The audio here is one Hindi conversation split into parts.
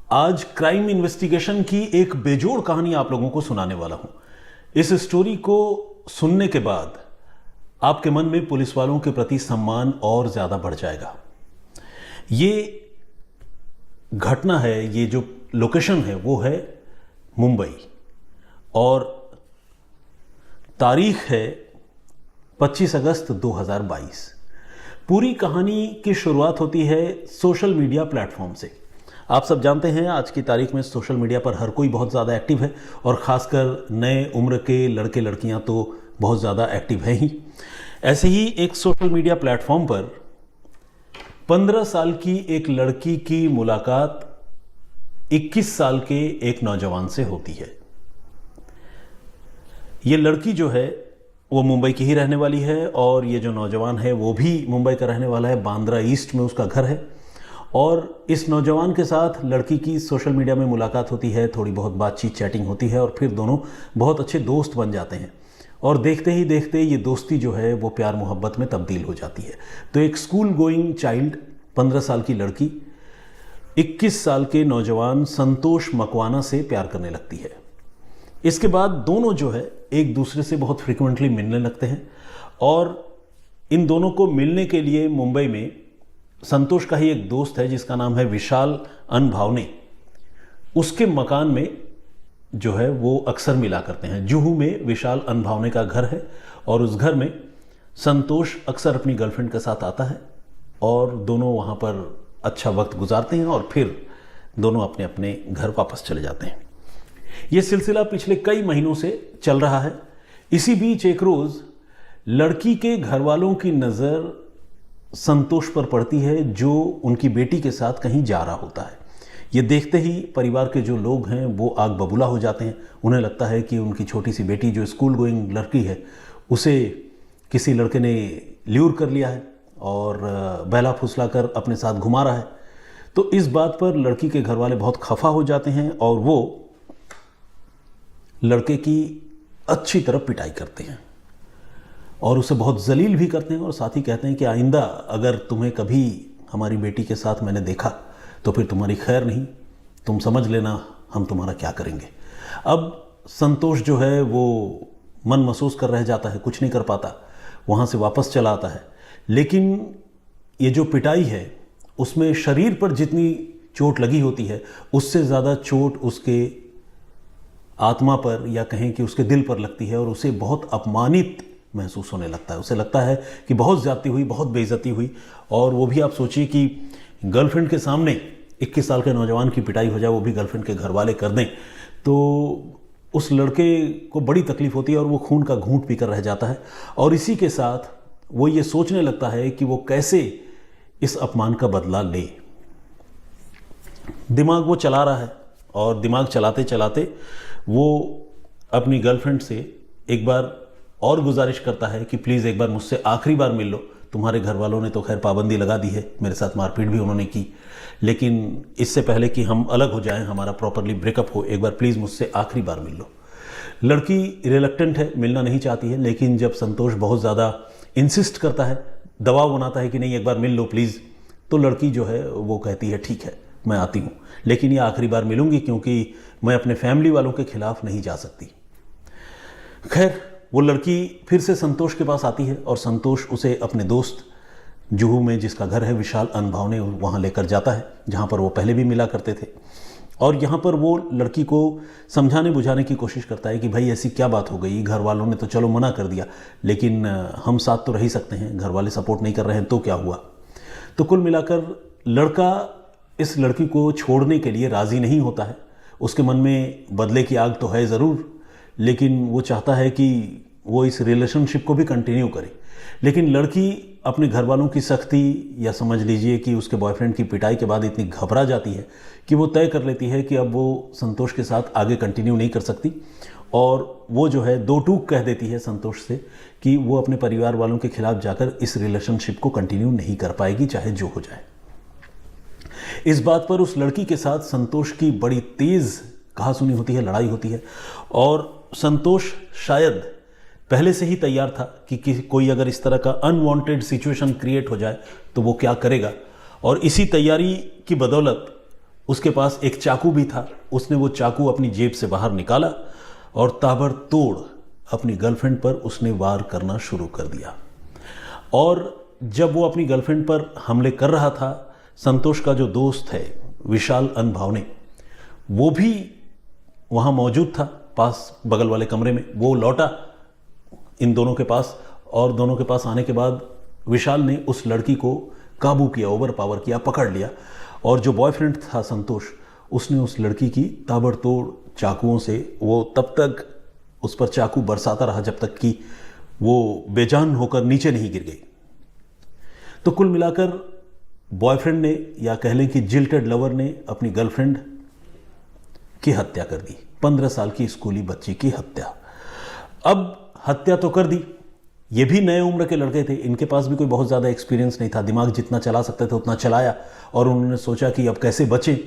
आज क्राइम इन्वेस्टिगेशन की एक बेजोड़ कहानी आप लोगों को सुनाने वाला हूं। इस स्टोरी को सुनने के बाद आपके मन में पुलिस वालों के प्रति सम्मान और ज्यादा बढ़ जाएगा। ये घटना है, ये जो लोकेशन है वो है मुंबई और तारीख है 25 अगस्त 2022। पूरी कहानी की शुरुआत होती है सोशल मीडिया प्लेटफॉर्म से। आप सब जानते हैं आज की तारीख में सोशल मीडिया पर हर कोई बहुत ज़्यादा एक्टिव है और ख़ासकर नए उम्र के लड़के लड़कियां तो बहुत ज़्यादा एक्टिव हैं ही। ऐसे ही एक सोशल मीडिया प्लेटफॉर्म पर 15 साल की एक लड़की की मुलाकात 21 साल के एक नौजवान से होती है। ये लड़की जो है वो मुंबई की ही रहने वाली है और ये जो नौजवान है वो भी मुंबई का रहने वाला है। बांद्रा ईस्ट में उसका घर है और इस नौजवान के साथ लड़की की सोशल मीडिया में मुलाकात होती है, थोड़ी बहुत बातचीत चैटिंग होती है और फिर दोनों बहुत अच्छे दोस्त बन जाते हैं और देखते ही देखते ये दोस्ती जो है वो प्यार मोहब्बत में तब्दील हो जाती है। तो एक स्कूल गोइंग चाइल्ड 15 साल की लड़की 21 साल के नौजवान संतोष मकवाना से प्यार करने लगती है। इसके बाद दोनों जो है एक दूसरे से बहुत फ्रिक्वेंटली मिलने लगते हैं और इन दोनों को मिलने के लिए मुंबई में संतोष का ही एक दोस्त है जिसका नाम है विशाल अनभावने, उसके मकान में जो है वो अक्सर मिला करते हैं। जुहू में विशाल अनभावने का घर है और उस घर में संतोष अक्सर अपनी गर्लफ्रेंड के साथ आता है और दोनों वहाँ पर अच्छा वक्त गुजारते हैं और फिर दोनों अपने अपने घर वापस चले जाते हैं। ये सिलसिला पिछले कई महीनों से चल रहा है। इसी बीच एक रोज लड़की के घर वालों की नज़र संतोष पर पड़ती है जो उनकी बेटी के साथ कहीं जा रहा होता है। ये देखते ही परिवार के जो लोग हैं वो आग बबूला हो जाते हैं। उन्हें लगता है कि उनकी छोटी सी बेटी जो स्कूल गोइंग लड़की है उसे किसी लड़के ने ल्यूर कर लिया है और बहला फुसला कर अपने साथ घुमा रहा है। तो इस बात पर लड़की के घर वाले बहुत खफा हो जाते हैं और वो लड़के की अच्छी तरह पिटाई करते हैं और उसे बहुत जलील भी करते हैं और साथ ही कहते हैं कि आइंदा अगर तुम्हें कभी हमारी बेटी के साथ मैंने देखा तो फिर तुम्हारी खैर नहीं, तुम समझ लेना हम तुम्हारा क्या करेंगे। अब संतोष जो है वो मन महसूस कर रह जाता है, कुछ नहीं कर पाता, वहाँ से वापस चला आता है। लेकिन ये जो पिटाई है उसमें शरीर पर जितनी चोट लगी होती है उससे ज़्यादा चोट उसके आत्मा पर या कहें कि उसके दिल पर लगती है और उसे बहुत अपमानित महसूस होने लगता है। उसे लगता है कि बहुत ज्यादती हुई, बहुत बेइज्जती हुई। और वो भी आप सोचिए कि गर्लफ्रेंड के सामने 21 साल के नौजवान की पिटाई हो जाए, वो भी गर्लफ्रेंड के घर वाले कर दें, तो उस लड़के को बड़ी तकलीफ होती है और वो खून का घूंट पीकर रह जाता है। और इसी के साथ वो ये सोचने लगता है कि वो कैसे इस अपमान का बदला ले। दिमाग वो चला रहा है और दिमाग चलाते चलाते वो अपनी गर्लफ्रेंड से एक बार और गुजारिश करता है कि प्लीज़ एक बार मुझसे आखिरी बार मिल लो। तुम्हारे घर वालों ने तो खैर पाबंदी लगा दी है, मेरे साथ मारपीट भी उन्होंने की, लेकिन इससे पहले कि हम अलग हो जाएं, हमारा प्रॉपरली ब्रेकअप हो, एक बार प्लीज़ मुझसे आखिरी बार मिल लो। लड़की रिलक्टेंट है, मिलना नहीं चाहती है, लेकिन जब संतोष बहुत ज़्यादा इंसिस्ट करता है, दबाव बनाता है कि नहीं एक बार मिल लो प्लीज़, तो लड़की जो है वो कहती है ठीक है मैं आती हूँ, लेकिन ये आखिरी बार मिलूंगी क्योंकि मैं अपने फैमिली वालों के खिलाफ नहीं जा सकती। खैर वो लड़की फिर से संतोष के पास आती है और संतोष उसे अपने दोस्त जुहू में जिसका घर है विशाल अनभावने, वहाँ लेकर जाता है जहाँ पर वो पहले भी मिला करते थे। और यहाँ पर वो लड़की को समझाने बुझाने की कोशिश करता है कि भाई ऐसी क्या बात हो गई, घर वालों ने तो चलो मना कर दिया लेकिन हम साथ तो रह ही सकते हैं, घर वाले सपोर्ट नहीं कर रहे हैं तो क्या हुआ। तो कुल मिलाकर लड़का इस लड़की को छोड़ने के लिए राज़ी नहीं होता है। उसके मन में बदले की आग तो है ज़रूर, लेकिन वो चाहता है कि वो इस रिलेशनशिप को भी कंटिन्यू करे। लेकिन लड़की अपने घर वालों की सख्ती या समझ लीजिए कि उसके बॉयफ्रेंड की पिटाई के बाद इतनी घबरा जाती है कि वो तय कर लेती है कि अब वो संतोष के साथ आगे कंटिन्यू नहीं कर सकती और वो जो है दो टूक कह देती है संतोष से कि वो अपने परिवार वालों के खिलाफ जाकर इस रिलेशनशिप को कंटिन्यू नहीं कर पाएगी चाहे जो हो जाए। इस बात पर उस लड़की के साथ संतोष की बड़ी तेज कहासुनी होती है, लड़ाई होती है और संतोष शायद पहले से ही तैयार था कि कोई अगर इस तरह का अनवांटेड सिचुएशन क्रिएट हो जाए तो वो क्या करेगा। और इसी तैयारी की बदौलत उसके पास एक चाकू भी था। उसने वो चाकू अपनी जेब से बाहर निकाला और ताबड़तोड़ अपनी गर्लफ्रेंड पर उसने वार करना शुरू कर दिया। और जब वो अपनी गर्लफ्रेंड पर हमले कर रहा था, संतोष का जो दोस्त है विशाल अनभावने, वो भी वहाँ मौजूद था पास बगल वाले कमरे में। वो लौटा इन दोनों के पास, और दोनों के पास आने के बाद विशाल ने उस लड़की को काबू किया, ओवर पावर किया, पकड़ लिया। और जो बॉयफ्रेंड था संतोष, उसने उस लड़की की ताबड़तोड़ चाकुओं से, वो तब तक उस पर चाकू बरसाता रहा जब तक कि वो बेजान होकर नीचे नहीं गिर गई। तो कुल मिलाकर बॉयफ्रेंड ने, या कह लें कि जिल्टेड लवर ने, अपनी गर्लफ्रेंड की हत्या कर दी। 15 साल की स्कूली बच्ची की हत्या। अब हत्या तो कर दी, ये भी नए उम्र के लड़के थे, इनके पास भी कोई बहुत ज़्यादा एक्सपीरियंस नहीं था। दिमाग जितना चला सकते थे उतना चलाया, और उन्होंने सोचा कि अब कैसे बचें।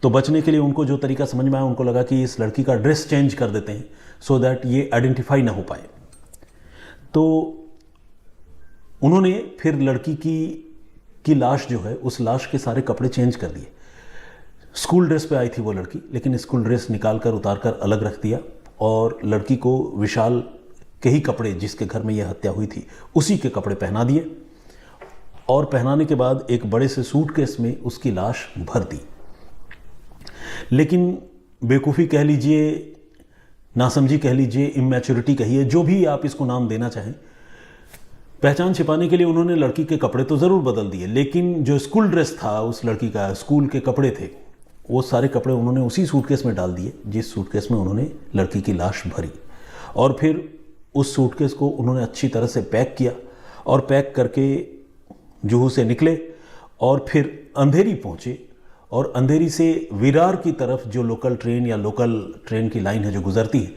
तो बचने के लिए उनको जो तरीका समझ में आया, उनको लगा कि इस लड़की का ड्रेस चेंज कर देते हैं सो दैट ये आइडेंटिफाई ना हो पाए। तो उन्होंने फिर लड़की की लाश जो है, उस लाश के सारे कपड़े चेंज कर दिए। स्कूल ड्रेस पे आई थी वो लड़की, लेकिन स्कूल ड्रेस निकाल कर उतार कर अलग रख दिया, और लड़की को विशाल के ही कपड़े, जिसके घर में यह हत्या हुई थी, उसी के कपड़े पहना दिए। और पहनाने के बाद एक बड़े से सूटकेस में उसकी लाश भर दी। लेकिन बेवकूफ़ी कह लीजिए, नासमझी कह लीजिए, इमैच्योरिटी कहिए, जो भी आप इसको नाम देना चाहें, पहचान छिपाने के लिए उन्होंने लड़की के कपड़े तो ज़रूर बदल दिए, लेकिन जो स्कूल ड्रेस था उस लड़की का, स्कूल के कपड़े थे, वो सारे कपड़े उन्होंने उसी सूटकेस में डाल दिए जिस सूटकेस में उन्होंने लड़की की लाश भरी। और फिर उस सूटकेस को उन्होंने अच्छी तरह से पैक किया, और पैक करके जुहू से निकले, और फिर अंधेरी पहुँचे, और अंधेरी से विरार की तरफ जो लोकल ट्रेन या लोकल ट्रेन की लाइन है जो गुजरती है,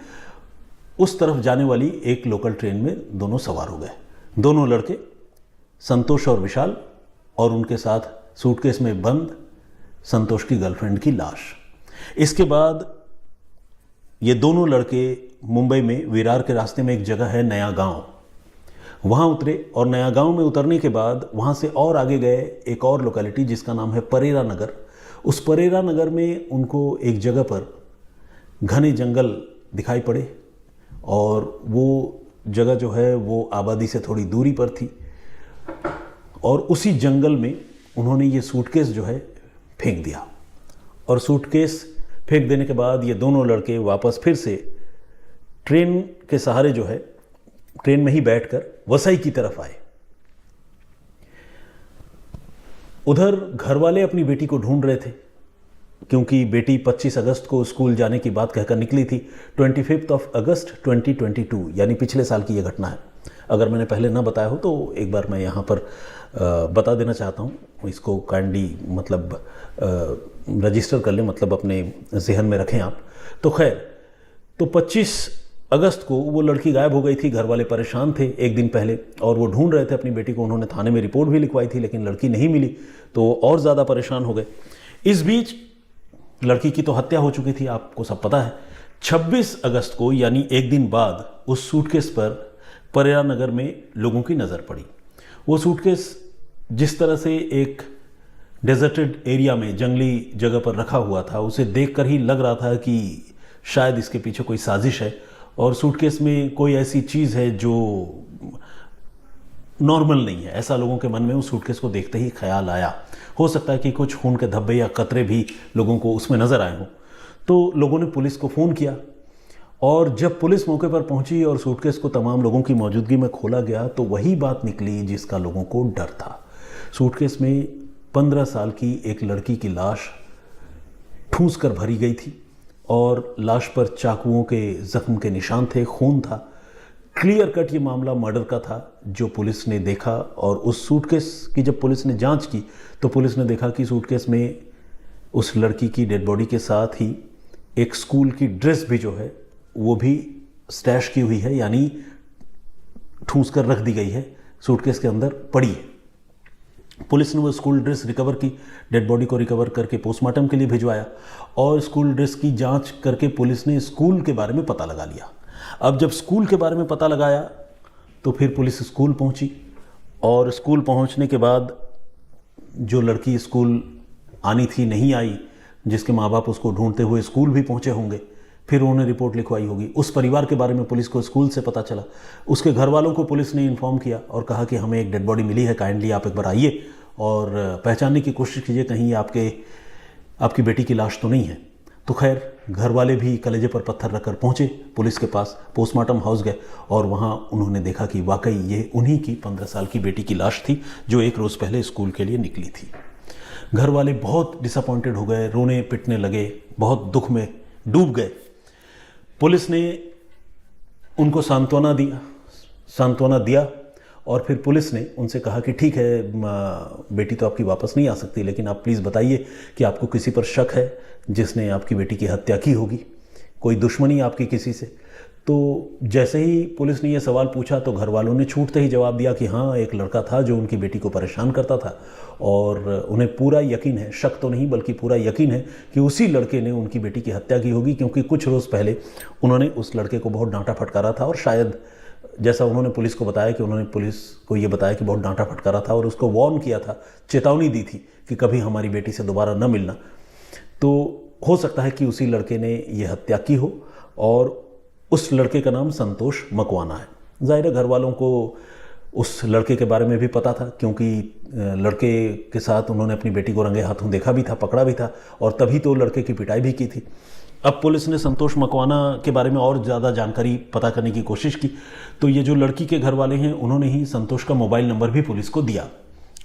उस तरफ जाने वाली एक लोकल ट्रेन में दोनों सवार हो गए। दोनों लड़के, संतोष और विशाल, और उनके साथ सूटकेस में बंद संतोष की गर्लफ्रेंड की लाश। इसके बाद ये दोनों लड़के मुंबई में विरार के रास्ते में एक जगह है नया गांव, वहाँ उतरे, और नया गांव में उतरने के बाद वहाँ से और आगे गए एक और लोकेलिटी जिसका नाम है परेरा नगर। उस परेरा नगर में उनको एक जगह पर घने जंगल दिखाई पड़े, और वो जगह जो है वो आबादी से थोड़ी दूरी पर थी, और उसी जंगल में उन्होंने ये सूटकेस जो है फेंक दिया। और सूटकेस फेंक देने के बाद ये दोनों लड़के वापस फिर से ट्रेन के सहारे जो है, ट्रेन में ही बैठकर वसई की तरफ आए। उधर घर वाले अपनी बेटी को ढूंढ रहे थे, क्योंकि बेटी 25 अगस्त को स्कूल जाने की बात कहकर निकली थी। 25 अगस्त 2022, यानी पिछले साल की यह घटना है। अगर मैंने पहले ना बताया हो तो एक बार मैं यहाँ पर बता देना चाहता हूँ, इसको काइंडली मतलब रजिस्टर कर लें, मतलब अपने जहन में रखें आप। तो खैर, तो 25 अगस्त को वो लड़की गायब हो गई थी। घर वाले परेशान थे एक दिन पहले, और वो ढूंढ रहे थे अपनी बेटी को। उन्होंने थाने में रिपोर्ट भी लिखवाई थी, लेकिन लड़की नहीं मिली, तो और ज़्यादा परेशान हो गए। इस बीच लड़की की तो हत्या हो चुकी थी, आपको सब पता है। 26 अगस्त को, यानी एक दिन बाद, उस सूटकेस पर परेरा नगर में लोगों की नज़र पड़ी। वो सूटकेस जिस तरह से एक डेजर्टेड एरिया में, जंगली जगह पर रखा हुआ था, उसे देखकर ही लग रहा था कि शायद इसके पीछे कोई साजिश है, और सूटकेस में कोई ऐसी चीज़ है जो नॉर्मल नहीं है। ऐसा लोगों के मन में उस सूटकेस को देखते ही ख्याल आया। हो सकता है कि कुछ खून के धब्बे या कतरे भी लोगों को उसमें नज़र आए हों। तो लोगों ने पुलिस को फ़ोन किया, और जब पुलिस मौके पर पहुंची और सूटकेस को तमाम लोगों की मौजूदगी में खोला गया, तो वही बात निकली जिसका लोगों को डर था। सूटकेस में 15 साल की एक लड़की की लाश ठूंस कर भरी गई थी, और लाश पर चाकुओं के जख्म के निशान थे, खून था। क्लियर कट ये मामला मर्डर का था जो पुलिस ने देखा। और उस सूटकेस की जब पुलिस ने जांच की, तो पुलिस ने देखा कि सूटकेस में उस लड़की की डेड बॉडी के साथ ही एक स्कूल की ड्रेस भी जो है वो भी स्टैश की हुई है, यानी ठूंस कर रख दी गई है, सूटकेस के अंदर पड़ी है। पुलिस ने वो स्कूल ड्रेस रिकवर की, डेड बॉडी को रिकवर करके पोस्टमार्टम के लिए भिजवाया, और स्कूल ड्रेस की जांच करके पुलिस ने स्कूल के बारे में पता लगा लिया। अब जब स्कूल के बारे में पता लगाया, तो फिर पुलिस स्कूल पहुंची, और स्कूल पहुंचने के बाद जो लड़की स्कूल आनी थी नहीं आई, जिसके माँ बाप उसको ढूंढते हुए स्कूल भी पहुंचे होंगे, फिर उन्होंने रिपोर्ट लिखवाई होगी। उस परिवार के बारे में पुलिस को स्कूल से पता चला, उसके घर वालों को पुलिस ने इन्फॉर्म किया और कहा कि हमें एक डेड बॉडी मिली है, काइंडली आप एक बार आइए और पहचानने की कोशिश कीजिए, कहीं ये आपकी बेटी की लाश तो नहीं है। तो खैर घर वाले भी कलेजे पर पत्थर रखकर पहुंचे पुलिस के पास, पोस्टमार्टम हाउस गए और वहां उन्होंने देखा कि वाकई ये उन्हीं की 15 साल की बेटी की लाश थी जो एक रोज़ पहले स्कूल के लिए निकली थी। घर वाले बहुत डिसअपॉइंटेड हो गए, रोने पिटने लगे, बहुत दुख में डूब गए। पुलिस ने उनको सांत्वना दिया और फिर पुलिस ने उनसे कहा कि ठीक है बेटी तो आपकी वापस नहीं आ सकती, लेकिन आप प्लीज़ बताइए कि आपको किसी पर शक है जिसने आपकी बेटी की हत्या की होगी, कोई दुश्मनी आपकी किसी से। तो जैसे ही पुलिस ने यह सवाल पूछा तो घर वालों ने छूटते ही जवाब दिया कि हाँ, एक लड़का था जो उनकी बेटी को परेशान करता था और उन्हें पूरा यकीन है, शक तो नहीं बल्कि पूरा यकीन है कि उसी लड़के ने उनकी बेटी की हत्या की होगी, क्योंकि कुछ रोज़ पहले उन्होंने उस लड़के को बहुत डांटा फटकारा था और शायद जैसा उन्होंने पुलिस को बताया कि उन्होंने पुलिस को ये बताया कि बहुत डांटा फटकारा था और उसको वार्न किया था, चेतावनी दी थी कि कभी हमारी बेटी से दोबारा न मिलना। तो हो सकता है कि उसी लड़के ने ये हत्या की हो और उस लड़के का नाम संतोष मकवाना है। जाहिर है घर वालों को उस लड़के के बारे में भी पता था, क्योंकि लड़के के साथ उन्होंने अपनी बेटी को रंगे हाथों देखा भी था, पकड़ा भी था और तभी तो लड़के की पिटाई भी की थी। अब पुलिस ने संतोष मकवाना के बारे में और ज़्यादा जानकारी पता करने की कोशिश की, तो ये जो लड़की के घर वाले हैं उन्होंने ही संतोष का मोबाइल नंबर भी पुलिस को दिया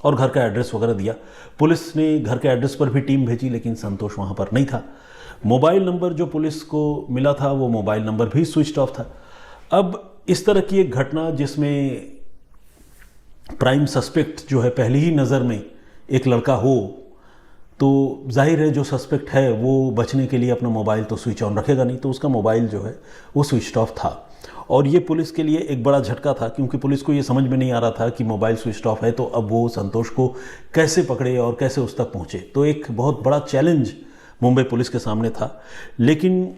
और घर का एड्रेस वगैरह दिया। पुलिस ने घर के एड्रेस पर भी टीम भेजी, लेकिन संतोष वहाँ पर नहीं था। मोबाइल नंबर जो पुलिस को मिला था वो मोबाइल नंबर भी स्विच ऑफ था। अब इस तरह की एक घटना जिसमें प्राइम सस्पेक्ट जो है पहली ही नज़र में एक लड़का हो, तो जाहिर है जो सस्पेक्ट है वो बचने के लिए अपना मोबाइल तो स्विच ऑन रखेगा नहीं, तो उसका मोबाइल जो है वो स्विच ऑफ था। और ये पुलिस के लिए एक बड़ा झटका था, क्योंकि पुलिस को ये समझ में नहीं आ रहा था कि मोबाइल स्विच ऑफ है तो अब वो संतोष को कैसे पकड़े और कैसे उस तक पहुँचे। तो एक बहुत बड़ा चैलेंज मुंबई पुलिस के सामने था। लेकिन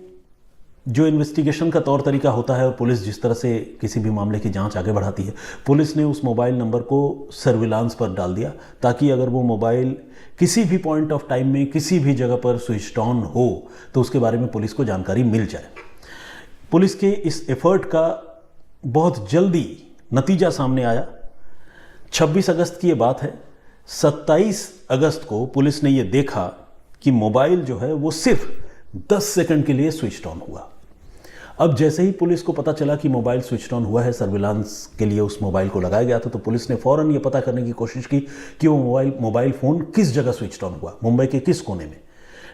जो इन्वेस्टिगेशन का तौर तरीका होता है और पुलिस जिस तरह से किसी भी मामले की जांच आगे बढ़ाती है, पुलिस ने उस मोबाइल नंबर को सर्विलांस पर डाल दिया, ताकि अगर वो मोबाइल किसी भी पॉइंट ऑफ टाइम में किसी भी जगह पर स्विच ऑन हो तो उसके बारे में पुलिस को जानकारी मिल जाए। पुलिस के इस एफर्ट का बहुत जल्दी नतीजा सामने आया। 26 अगस्त की ये बात है। 27 अगस्त को पुलिस ने ये देखा कि मोबाइल जो है वो सिर्फ 10 सेकंड के लिए स्विच ऑन हुआ। अब जैसे ही पुलिस को पता चला कि मोबाइल स्विच ऑन हुआ है, सर्विलांस के लिए उस मोबाइल को लगाया गया था, तो पुलिस ने फौरन ये पता करने की कोशिश की कि वो मोबाइल फ़ोन किस जगह स्विच ऑन हुआ, मुंबई के किस कोने में।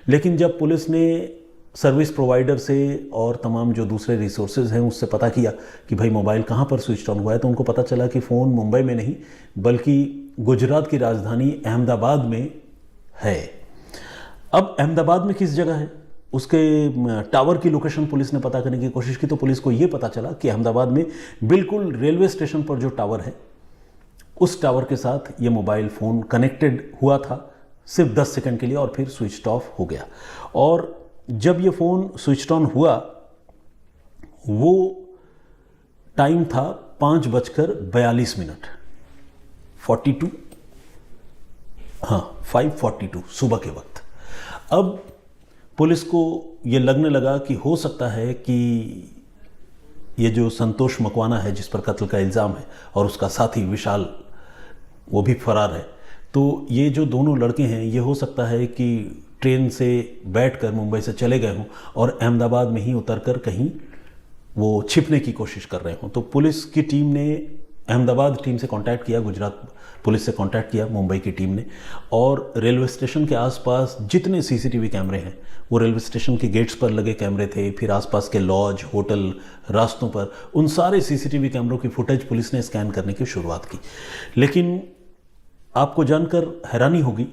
लेकिन जब पुलिस ने सर्विस प्रोवाइडर से और तमाम जो दूसरे रिसोर्सेज हैं उससे पता किया कि भाई मोबाइल कहाँ पर स्विच ऑन हुआ है, तो उनको पता चला कि फ़ोन मुंबई में नहीं बल्कि गुजरात की राजधानी अहमदाबाद में है। अब अहमदाबाद में किस जगह है, उसके टावर की लोकेशन पुलिस ने पता करने की कोशिश की, तो पुलिस को यह पता चला कि अहमदाबाद में बिल्कुल रेलवे स्टेशन पर जो टावर है उस टावर के साथ ये मोबाइल फ़ोन कनेक्टेड हुआ था सिर्फ 10 सेकंड के लिए और फिर स्विच ऑफ हो गया। और जब ये फ़ोन स्विच ऑन हुआ वो टाइम था 5:42 42 5:42 सुबह के वक्त। अब पुलिस को ये लगने लगा कि हो सकता है कि ये जो संतोष मकवाना है जिस पर कत्ल का इल्ज़ाम है और उसका साथी विशाल वो भी फरार है, तो ये जो दोनों लड़के हैं ये हो सकता है कि ट्रेन से बैठकर मुंबई से चले गए हों और अहमदाबाद में ही उतरकर कहीं वो छिपने की कोशिश कर रहे हों। तो पुलिस की टीम ने अहमदाबाद टीम से कांटेक्ट किया, गुजरात पुलिस से कांटेक्ट किया मुंबई की टीम ने, और रेलवे स्टेशन के आसपास जितने सीसीटीवी कैमरे हैं वो रेलवे स्टेशन के गेट्स पर लगे कैमरे थे, फिर आसपास के लॉज, होटल, रास्तों पर, उन सारे सीसीटीवी कैमरों की फुटेज पुलिस ने स्कैन करने की शुरुआत की। लेकिन आपको जानकर हैरानी होगी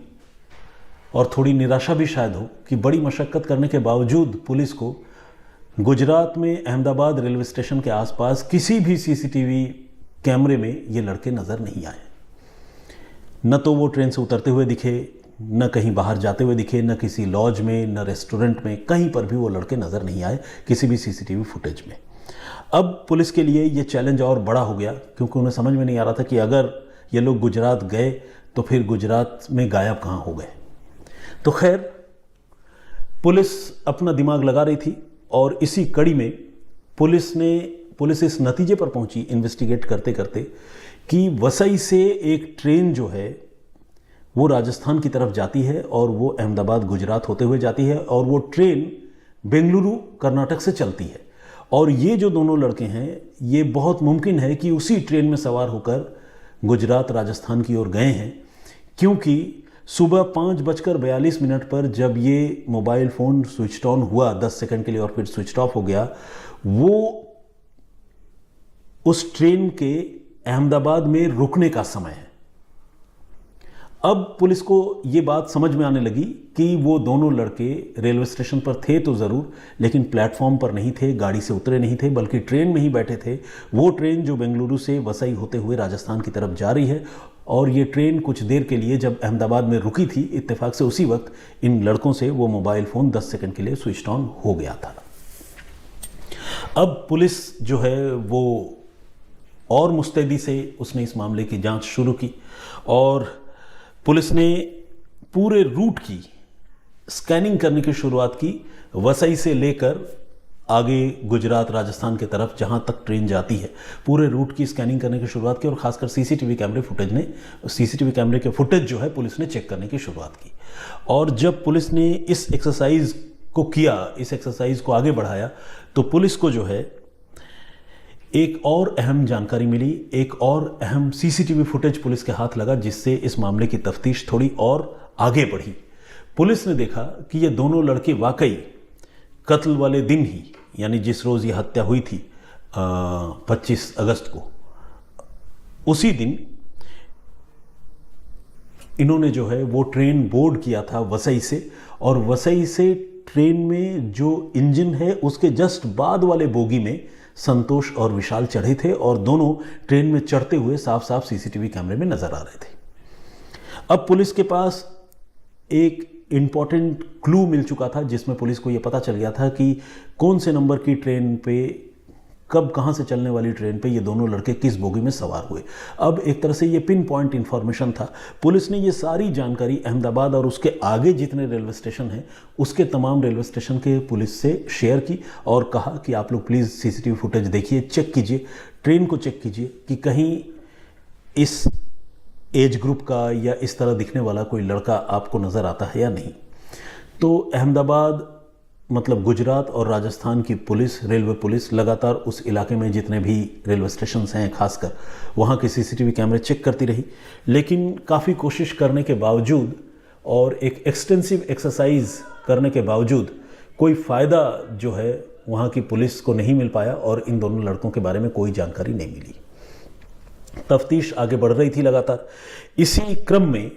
और थोड़ी निराशा भी शायद हो कि बड़ी मशक्क़त करने के बावजूद पुलिस को गुजरात में अहमदाबाद रेलवे स्टेशन के आसपास किसी भी सीसीटीवी कैमरे में ये लड़के नज़र नहीं आए। न तो वो ट्रेन से उतरते हुए दिखे, न कहीं बाहर जाते हुए दिखे, न किसी लॉज में, न रेस्टोरेंट में, कहीं पर भी वो लड़के नज़र नहीं आए किसी भी सीसीटीवी फुटेज में। अब पुलिस के लिए ये चैलेंज और बड़ा हो गया, क्योंकि उन्हें समझ में नहीं आ रहा था कि अगर ये लोग गुजरात गए तो फिर गुजरात में गायब कहाँ हो गए। तो खैर पुलिस अपना दिमाग लगा रही थी और इसी कड़ी में पुलिस इस नतीजे पर पहुंची इन्वेस्टिगेट करते करते कि वसई से एक ट्रेन जो है वो राजस्थान की तरफ जाती है और वो अहमदाबाद गुजरात होते हुए जाती है और वो ट्रेन बेंगलुरु कर्नाटक से चलती है। और ये जो दोनों लड़के हैं ये बहुत मुमकिन है कि उसी ट्रेन में सवार होकर गुजरात राजस्थान की ओर गए हैं, क्योंकि सुबह 5:42 पर जब ये मोबाइल फ़ोन स्विच ऑन हुआ 10 सेकंड के लिए और फिर स्विच ऑफ हो गया, वो उस ट्रेन के अहमदाबाद में रुकने का समय है। अब पुलिस को ये बात समझ में आने लगी कि वो दोनों लड़के रेलवे स्टेशन पर थे तो ज़रूर, लेकिन प्लेटफॉर्म पर नहीं थे, गाड़ी से उतरे नहीं थे, बल्कि ट्रेन में ही बैठे थे। वो ट्रेन जो बेंगलुरु से वसई होते हुए राजस्थान की तरफ जा रही है और ये ट्रेन कुछ देर के लिए जब अहमदाबाद में रुकी थी, इत्तेफाक से उसी वक्त इन लड़कों से वो मोबाइल फ़ोन 10 सेकंड के लिए स्विच ऑन हो गया था। अब पुलिस जो है वो और मुस्तैदी से उसने इस मामले की जांच शुरू की और पुलिस ने पूरे रूट की स्कैनिंग करने की शुरुआत की, वसई से लेकर आगे गुजरात राजस्थान की तरफ जहां तक ट्रेन जाती है पूरे रूट की स्कैनिंग करने की शुरुआत की और खासकर सीसीटीवी कैमरे के फुटेज जो है पुलिस ने चेक करने की शुरुआत की। और जब पुलिस ने इस एक्सरसाइज को आगे बढ़ाया तो पुलिस को जो है एक और अहम जानकारी मिली, एक और अहम सीसीटीवी फुटेज पुलिस के हाथ लगा, जिससे इस मामले की तफ्तीश थोड़ी और आगे बढ़ी। पुलिस ने देखा कि ये दोनों लड़के वाकई कत्ल वाले दिन ही, यानी जिस रोज़ ये हत्या हुई थी 25 अगस्त को, उसी दिन इन्होंने जो है वो ट्रेन बोर्ड किया था वसई से, और वसई से ट्रेन में जो इंजन है उसके जस्ट बाद वाले बोगी में संतोष और विशाल चढ़े थे और दोनों ट्रेन में चढ़ते हुए साफ साफ सीसीटीवी कैमरे में नजर आ रहे थे। अब पुलिस के पास एक इंपॉर्टेंट क्लू मिल चुका था, जिसमें पुलिस को यह पता चल गया था कि कौन से नंबर की ट्रेन पे, कब कहां से चलने वाली ट्रेन पे ये दोनों लड़के किस बोगी में सवार हुए। अब एक तरह से ये पिन पॉइंट इंफॉर्मेशन था। पुलिस ने ये सारी जानकारी अहमदाबाद और उसके आगे जितने रेलवे स्टेशन हैं उसके तमाम रेलवे स्टेशन के पुलिस से शेयर की और कहा कि आप लोग प्लीज़ सीसीटीवी फुटेज देखिए, चेक कीजिए, ट्रेन को चेक कीजिए कि कहीं इस एज ग्रुप का या इस तरह दिखने वाला कोई लड़का आपको नज़र आता है या नहीं। तो अहमदाबाद मतलब गुजरात और राजस्थान की पुलिस, रेलवे पुलिस लगातार उस इलाके में जितने भी रेलवे स्टेशन हैं खासकर वहाँ के सीसीटीवी कैमरे चेक करती रही, लेकिन काफ़ी कोशिश करने के बावजूद और एक एक्सटेंसिव एक्सरसाइज करने के बावजूद कोई फ़ायदा जो है वहाँ की पुलिस को नहीं मिल पाया और इन दोनों लड़कों के बारे में कोई जानकारी नहीं मिली। तफ्तीश आगे बढ़ रही थी लगातार। इसी क्रम में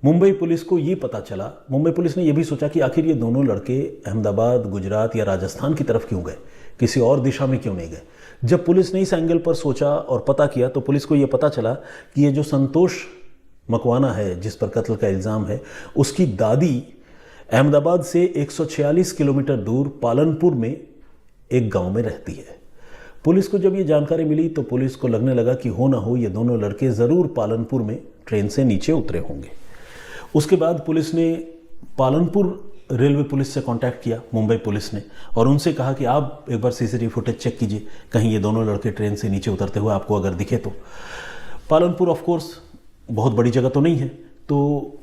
मुंबई पुलिस को ये पता चला, मुंबई पुलिस ने यह भी सोचा कि आखिर ये दोनों लड़के अहमदाबाद, गुजरात या राजस्थान की तरफ क्यों गए, किसी और दिशा में क्यों नहीं गए। जब पुलिस ने इस एंगल पर सोचा और पता किया तो पुलिस को यह पता चला कि ये जो संतोष मकवाना है जिस पर कत्ल का इल्ज़ाम है, उसकी दादी अहमदाबाद से 146 किलोमीटर दूर पालनपुर में एक गाँव में रहती है। पुलिस को जब ये जानकारी मिली तो पुलिस को लगने लगा कि हो ना हो ये दोनों लड़के ज़रूर पालनपुर में ट्रेन से नीचे उतरे होंगे। उसके बाद पुलिस ने पालनपुर रेलवे पुलिस से कांटेक्ट किया, मुंबई पुलिस ने, और उनसे कहा कि आप एक बार सीसीटीवी फुटेज चेक कीजिए, कहीं ये दोनों लड़के ट्रेन से नीचे उतरते हुए आपको अगर दिखे तो। पालनपुर ऑफ कोर्स बहुत बड़ी जगह तो नहीं है, तो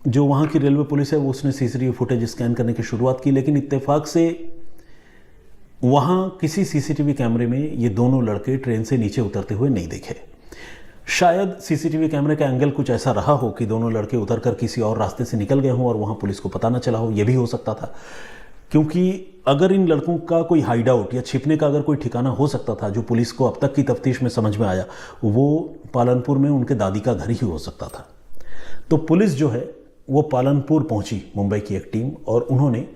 जो वहाँ की रेलवे पुलिस है वो उसने सीसीटीवी फुटेज स्कैन करने की शुरुआत की, लेकिन इत्तेफाक से वहाँ किसी सीसीटीवी कैमरे में ये दोनों लड़के ट्रेन से नीचे उतरते हुए नहीं दिखे। शायद सीसीटीवी कैमरे का एंगल कुछ ऐसा रहा हो कि दोनों लड़के उतरकर किसी और रास्ते से निकल गए हों और वहाँ पुलिस को पता न चला हो, यह भी हो सकता था। क्योंकि अगर इन लड़कों का कोई हाइड आउट या छिपने का अगर कोई ठिकाना हो सकता था जो पुलिस को अब तक की तफ्तीश में समझ में आया, वो पालनपुर में उनके दादी का घर ही हो सकता था। तो पुलिस जो है वो पालनपुर पहुंची, मुंबई की एक टीम, और उन्होंने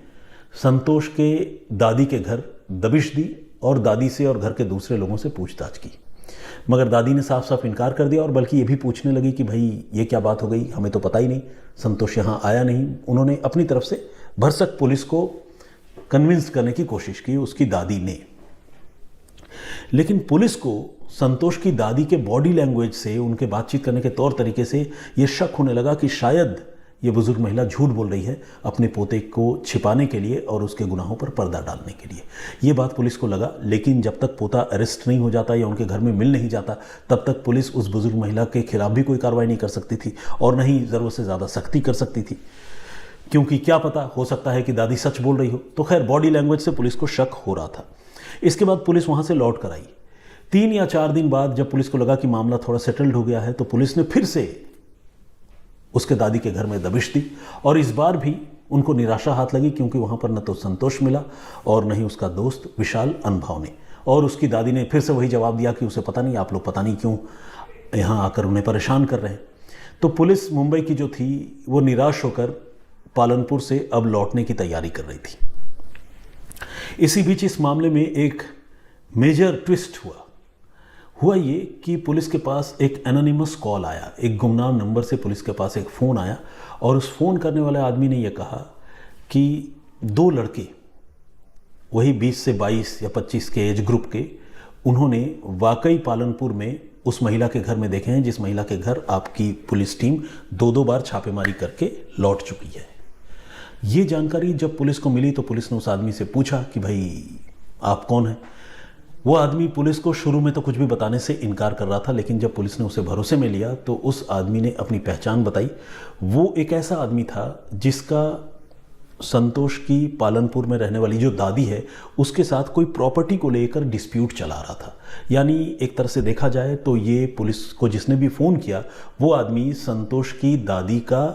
संतोष के दादी के घर दबिश दी और दादी से और घर के दूसरे लोगों से पूछताछ की, मगर दादी ने साफ साफ इनकार कर दिया और बल्कि ये भी पूछने लगी कि भाई ये क्या बात हो गई, हमें तो पता ही नहीं, संतोष यहाँ आया नहीं। उन्होंने अपनी तरफ से भरसक पुलिस को कन्विंस करने की कोशिश की, उसकी दादी ने। लेकिन पुलिस को संतोष की दादी के बॉडी लैंग्वेज से, उनके बातचीत करने के तौर तरीके से ये शक होने लगा कि शायद ये बुजुर्ग महिला झूठ बोल रही है अपने पोते को छिपाने के लिए और उसके गुनाहों पर पर्दा डालने के लिए। ये बात पुलिस को लगा, लेकिन जब तक पोता अरेस्ट नहीं हो जाता या उनके घर में मिल नहीं जाता तब तक पुलिस उस बुजुर्ग महिला के खिलाफ भी कोई कार्रवाई नहीं कर सकती थी और न ही ज़रूरत से ज़्यादा सख्ती कर सकती थी, क्योंकि क्या पता, हो सकता है कि दादी सच बोल रही हो। तो खैर, बॉडी लैंग्वेज से पुलिस को शक हो रहा था। इसके बाद पुलिस वहाँ से लौट कर आई। 3 या 4 दिन बाद जब पुलिस को लगा कि मामला थोड़ा सेटल्ड हो गया है तो पुलिस ने फिर से उसके दादी के घर में दबिश दी और इस बार भी उनको निराशा हाथ लगी, क्योंकि वहाँ पर न तो संतोष मिला और न ही उसका दोस्त विशाल अनभाव ने। और उसकी दादी ने फिर से वही जवाब दिया कि उसे पता नहीं, आप लोग पता नहीं क्यों यहाँ आकर उन्हें परेशान कर रहे हैं। तो पुलिस मुंबई की जो थी वो निराश होकर पालनपुर से अब लौटने की तैयारी कर रही थी। इसी बीच इस मामले में एक मेजर ट्विस्ट हुआ ये कि पुलिस के पास एक एनोनिमस कॉल आया, एक गुमनाम नंबर से पुलिस के पास एक फ़ोन आया और उस फ़ोन करने वाले आदमी ने यह कहा कि 2 लड़के, वही 20 से 22 या 25 के एज ग्रुप के, उन्होंने वाकई पालनपुर में उस महिला के घर में देखे हैं जिस महिला के घर आपकी पुलिस टीम 2-2 बार छापेमारी करके लौट चुकी है। ये जानकारी जब पुलिस को मिली तो पुलिस ने उस आदमी से पूछा कि भाई आप कौन हैं। वो आदमी पुलिस को शुरू में तो कुछ भी बताने से इनकार कर रहा था, लेकिन जब पुलिस ने उसे भरोसे में लिया तो उस आदमी ने अपनी पहचान बताई। वो एक ऐसा आदमी था जिसका संतोष की पालनपुर में रहने वाली जो दादी है उसके साथ कोई प्रॉपर्टी को लेकर डिस्प्यूट चला रहा था। यानी एक तरह से देखा जाए तो ये पुलिस को जिसने भी फ़ोन किया वो आदमी संतोष की दादी का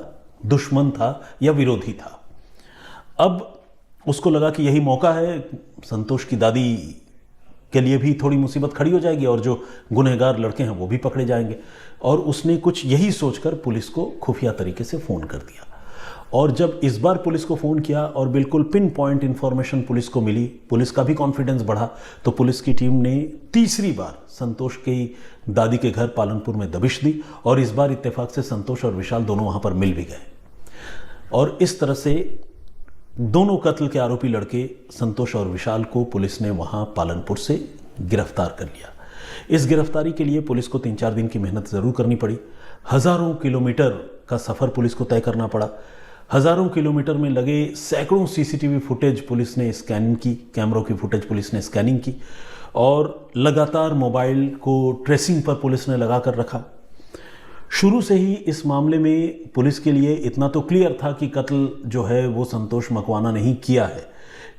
दुश्मन था या विरोधी था। अब उसको लगा कि यही मौका है, संतोष की दादी के लिए भी थोड़ी मुसीबत खड़ी हो जाएगी और जो गुनहगार लड़के हैं वो भी पकड़े जाएंगे। और उसने कुछ यही सोचकर पुलिस को खुफिया तरीके से फ़ोन कर दिया। और जब इस बार पुलिस को फ़ोन किया और बिल्कुल पिन पॉइंट इन्फॉर्मेशन पुलिस को मिली, पुलिस का भी कॉन्फिडेंस बढ़ा, तो पुलिस की टीम ने तीसरी बार संतोष की दादी के घर पालनपुर में दबिश दी और इस बार इत्तेफाक से संतोष और विशाल दोनों वहाँ पर मिल भी गए। और इस तरह से दोनों कत्ल के आरोपी लड़के संतोष और विशाल को पुलिस ने वहां पालनपुर से गिरफ्तार कर लिया। इस गिरफ्तारी के लिए पुलिस को 3-4 दिन की मेहनत ज़रूर करनी पड़ी। हज़ारों किलोमीटर का सफ़र पुलिस को तय करना पड़ा। हज़ारों किलोमीटर में लगे सैकड़ों सीसीटीवी फुटेज पुलिस ने स्कैनिंग की, कैमरों की फुटेज पुलिस ने स्कैनिंग की और लगातार मोबाइल को ट्रेसिंग पर पुलिस ने लगा कर रखा। शुरू से ही इस मामले में पुलिस के लिए इतना तो क्लियर था कि कत्ल जो है वो संतोष मकवाना ने ही किया है,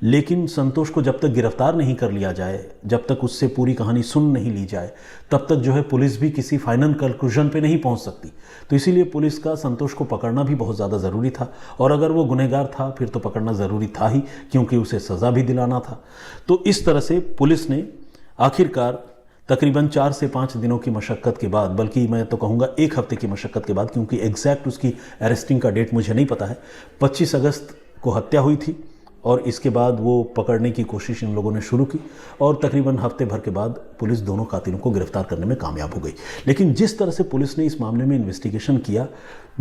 लेकिन संतोष को जब तक गिरफ्तार नहीं कर लिया जाए, जब तक उससे पूरी कहानी सुन नहीं ली जाए, तब तक जो है पुलिस भी किसी फाइनल कंक्लूजन पे नहीं पहुंच सकती। तो इसीलिए पुलिस का संतोष को पकड़ना भी बहुत ज़्यादा ज़रूरी था और अगर वो गुनहगार था फिर तो पकड़ना ज़रूरी था ही, क्योंकि उसे सज़ा भी दिलाना था। तो इस तरह से पुलिस ने आखिरकार तकरीबन 4 से 5 दिनों की मशक्क़त के बाद, बल्कि मैं तो कहूँगा 1 हफ्ते की मशक्क़त के बाद, क्योंकि एग्जैक्ट उसकी अरेस्टिंग का डेट मुझे नहीं पता है, 25 अगस्त को हत्या हुई थी और इसके बाद वो पकड़ने की कोशिश इन लोगों ने शुरू की और तकरीबन हफ्ते भर के बाद पुलिस दोनों कातिलों को गिरफ्तार करने में कामयाब हो गई। लेकिन जिस तरह से पुलिस ने इस मामले में इन्वेस्टिगेशन किया,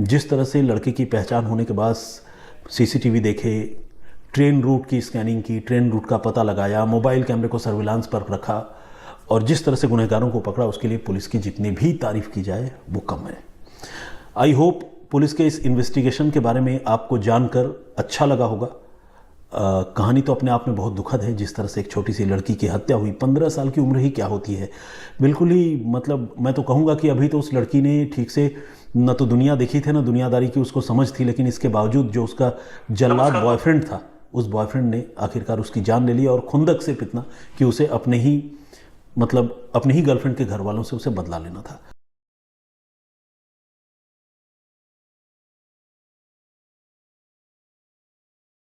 जिस तरह से लड़के की पहचान होने के बाद सीसीटीवी देखे, ट्रेन रूट की स्कैनिंग की, ट्रेन रूट का पता लगाया, मोबाइल कैमरे को सर्विलांस पर रखा और जिस तरह से गुनहगारों को पकड़ा, उसके लिए पुलिस की जितनी भी तारीफ़ की जाए वो कम है। आई होप पुलिस के इस इन्वेस्टिगेशन के बारे में आपको जानकर अच्छा लगा होगा। कहानी तो अपने आप में बहुत दुखद है, जिस तरह से एक छोटी सी लड़की की हत्या हुई। 15 साल की उम्र ही क्या होती है, बिल्कुल ही, मतलब मैं तो कहूँगा कि अभी तो उस लड़की ने ठीक से न तो दुनिया देखी थी, न दुनियादारी की उसको समझ थी, लेकिन इसके बावजूद जो उसका जल्लाद बॉयफ्रेंड था, उस बॉयफ्रेंड ने आखिरकार उसकी जान ले ली और खुंदक से इतना कि उसे अपने ही गर्लफ्रेंड के घर वालों से उसे बदला लेना था।